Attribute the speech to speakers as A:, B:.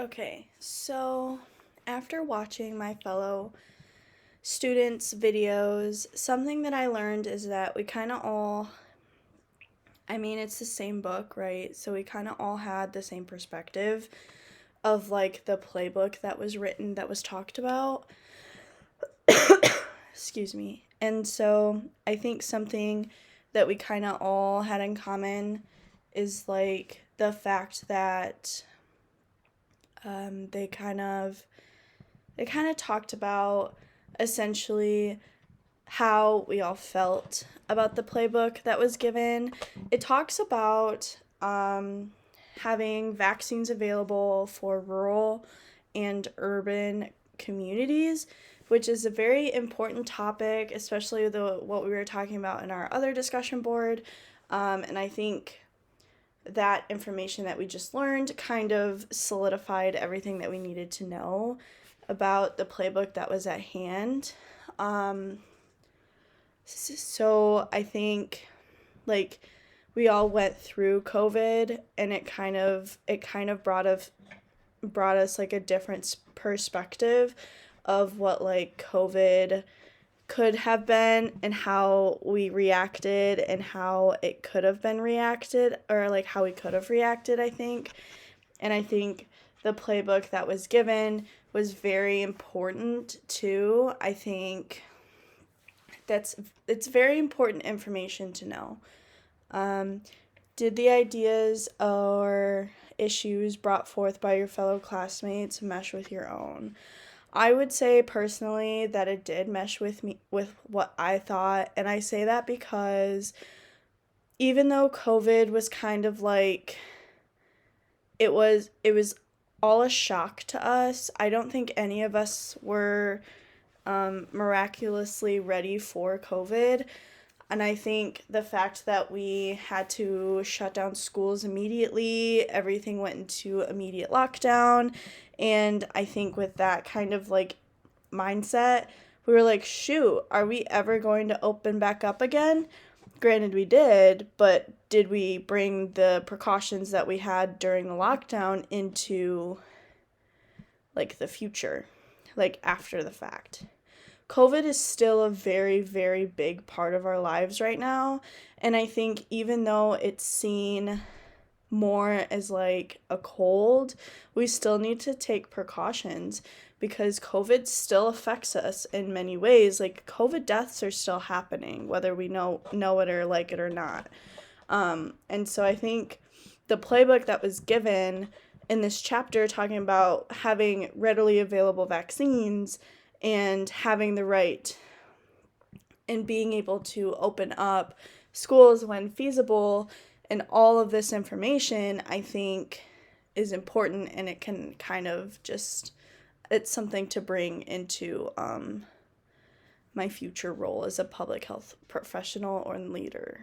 A: Okay, so after watching my fellow students' videos, something that I learned is that we kind of all, it's the same book, right? So we kind of all had the same perspective of like the playbook that was written, that was talked about. Excuse me. And so I think something that we kind of all had in common is like the fact that they kind of talked about essentially how we all felt about the playbook that was given. It talks about having vaccines available for rural and urban communities, which is a very important topic, especially what we were talking about in our other discussion board. And I think that information that we just learned kind of solidified everything that we needed to know about the playbook that was at hand. So I think like we all went through COVID, and it kind of brought us like a different perspective of what like COVID could have been and how we reacted and how it could have been reacted, or like how we could have reacted, I think. And I think the playbook that was given was very important too. I think it's very important information to know. Did the ideas or issues brought forth by your fellow classmates mesh with your own? I would say personally that it did mesh with me, with what I thought, and I say that because even though COVID was kind of like it was all a shock to us. I don't think any of us were miraculously ready for COVID. And I think the fact that we had to shut down schools immediately, everything went into immediate lockdown. And I think with that kind of like mindset, we were like, shoot, are we ever going to open back up again? Granted, we did, but did we bring the precautions that we had during the lockdown into like the future, like after the fact? COVID is still a very, very big part of our lives right now. And I think even though it's seen more as like a cold, we still need to take precautions because COVID still affects us in many ways. Like COVID deaths are still happening, whether we know it or like it or not. And so I think the playbook that was given in this chapter, talking about having readily available vaccines and having the right and being able to open up schools when feasible, and all of this information, I think, is important, and it can kind of just, it's something to bring into my future role as a public health professional or leader.